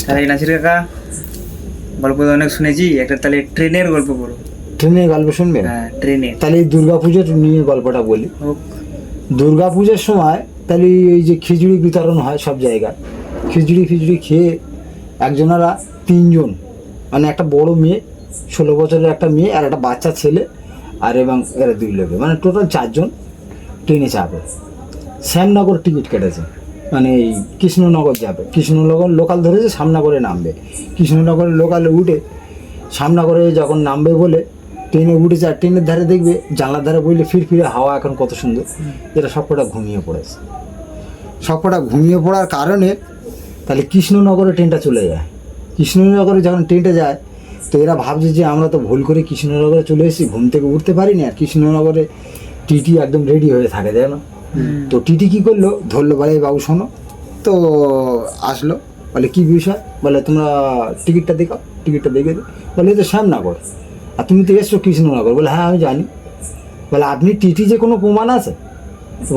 তাহলে নাসির কাকা গল্প তো অনেক শুনেছি, একটা তাহলে ট্রেনের গল্প বলো। ট্রেনের গল্প শুনবেন? হ্যাঁ ট্রেনের। তাহলে এই দুর্গাপুজোর নিয়ে গল্পটা বলি। হোক। দুর্গাপুজোর সময় তাহলে এই যে খিচুড়ি বিতরণ হয় সব জায়গায়, খিচুড়ি খেয়ে একজনেরা তিনজন, মানে একটা বড় মেয়ে, 16 বছরের একটা মেয়ে আর একটা বাচ্চা ছেলে, আর এবং এরা 2 লোকে, মানে টোটাল 4 জন ট্রেনে চাপে। শ্যামনগর টিকিট কেটেছে, মানে এই কৃষ্ণনগর যাবে, কৃষ্ণনগর লোকাল ধরেছে, শ্যামনগরে নামবে। কৃষ্ণনগরের লোকালে উঠে শ্যামনগরে যখন নামবে বলে ট্রেনে উঠেছে, আর ট্রেনের ধারে দেখবে জানলার ধারে বললে ফিরফিরে হাওয়া এখন কত সুন্দর, এরা সবকটা ঘুমিয়ে পড়েছে। সবকটা ঘুমিয়ে পড়ার কারণে তাহলে কৃষ্ণনগরে ট্রেনটা চলে যায়। কৃষ্ণনগরে যখন ট্রেনটা যায় তো এরা ভাবছে যে আমরা তো ভুল করে কৃষ্ণনগরে চলে এসেছি, ঘুম থেকে উঠতে পারিনি। আর কৃষ্ণনগরে টিটি একদম রেডি হয়ে থাকে, জানো তো। টিটি কী করলো, ধরলো, বলে বাবু শোনো, তো আসলো, বলে কী বিষয়, বলে তোমরা টিকিটটা দেখাও। টিকিটটা দেখে দিই, বলে এই তো শ্যামনগর, আর তুমি তো এসছো কৃষ্ণনগর। বলে হ্যাঁ আমি জানি। বলে আপনি টিটি যে কোনো প্রমাণ আছে?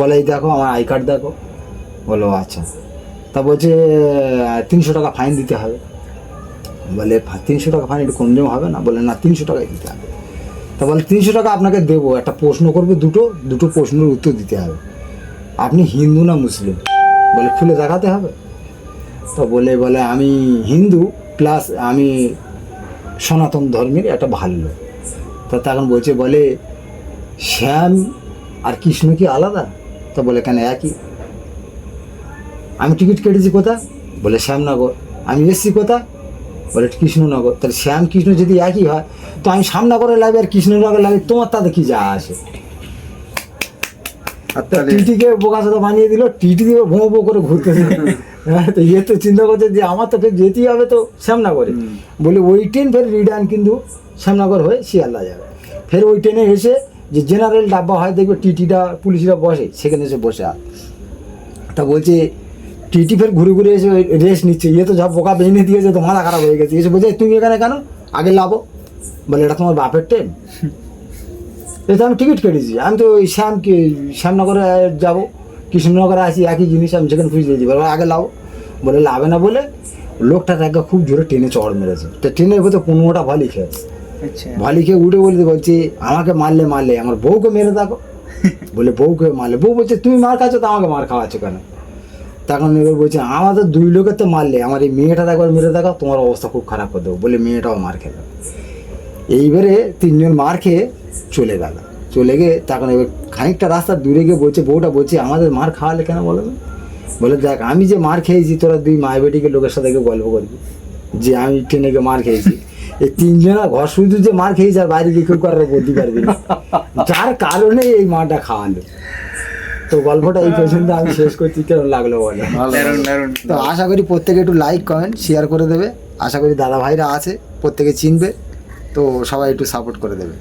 বলে এই দেখো আমার আই কার্ড দেখো। বলো আচ্ছা। তা বলছে 300 টাকা ফাইন দিতে হবে। বলে 300 টাকা ফাইন একটু কম জম হবে না? বলে না 300 টাকাই দিতে হবে। তা বলে 300 টাকা আপনাকে দেবো, একটা প্রশ্ন করবে, দুটো প্রশ্নের উত্তর দিতে হবে। আপনি হিন্দু না মুসলিম? বলে খুলে দেখাতে হবে। তো বলে আমি হিন্দু প্লাস আমি সনাতন ধর্মের একটা ভালো লোক। তা তখন বলে শ্যাম আর কৃষ্ণ কি আলাদা? তা বলে কেন একই। আমি টিকিট কেটেছি কোথা? বলে শ্যামনগর। আমি এসছি কোথা? বলে কৃষ্ণনগর। তাহলে শ্যাম কৃষ্ণ যদি একই হয় তো আমি শ্যামনগরে লাগবে আর কৃষ্ণনগরে লাগবে, তোমার তাতে কি যা আসে? টিটিকে বোকাচোদা বানিয়ে দিল, টিটি দিয়ে ভোঁ ভোঁ করে ঘুরতেছে। হ্যাঁ, তো ইয়ে তো চিন্তা করছে যে আমার তো ফের যেতেই হবে তো শ্যামনগরে। বলে ওই ট্রেন ফের রিটার্ন কিন্তু শ্যামনগর হয়ে শিয়ালদা যাবে। ফের ওই ট্রেনে এসে যে জেনারেল ডাব্বা হয় দেখবে, টিটিটা পুলিশরা বসে, সেখানে এসে বসে। তা বলছে টিটি ফের ঘুরে ঘুরে এসে রেস্ট নিচ্ছে। ইয়ে তো যা বোকা বেঁধে দিয়েছে, তো মাথা খারাপ হয়ে গেছে। এসে বলছে তুমি এখানে কেন? আগে লাভো। বলে এটা তোমার বাপের ট্রেন? এটা আমি টিকিট কেটেছি, আমি তো ওই শ্যামনগরে যাবো, কৃষ্ণনগরে আসি, একই জিনিস, আমি সেখানে খুঁজে দিয়েছি। বলে আগে লাভ। বলে লাভে না বলে লোকটা একবার খুব জোরে ট্রেনে চড় মেরেছে। তো ট্রেনের ভেতর 15টা ভালি খেয়েছে। আচ্ছা। ভালি খেয়ে উঠে বলছে আমাকে মারলে আমার বউকে মেরে দেখো। বলে বউকে মারলে? বউ বলছে তুমি মার খাচ্ছ তো আমাকে মার খাওয়াচ্ছ কেন? তখন এবার বলছে আমাদের 2 লোকের তো মারলে, আমার এই মেয়েটা একবার মেরে দেখো, তোমার অবস্থা খুব খারাপ করে দেবো। বলে মেয়েটাও মার খেলো। এইবারে 3 জন মার খেয়ে চলে গেল। চলে গিয়ে তখন এবার খানিকটা রাস্তা দূরে গিয়ে বউটা বলছে আমাদের মার খাওয়ালে কেন বলো? বলে দেখ আমি যে মার খেয়েছি, তোরা 2 মায় বেটিকে লোকের সাথে গল্প করবি যে আমি ট্রেনে গিয়ে মার খেয়েছি। এই 3 জনা ঘর শুধু যে মার খেয়েছে, আর বাইরে গিয়ে কেউ করার বলতে পারবি না, যার কারণে এই মারটা খাওয়ালো। তো গল্পটা এই পর্যন্ত আমি শেষ করছি। কেমন লাগলো বলে? তো আশা করি প্রত্যেকে একটু লাইক কমেন্ট শেয়ার করে দেবে। আশা করি দাদা ভাইরা আছে প্রত্যেকে চিনবে, তো সবাই একটু সাপোর্ট করে দেবে।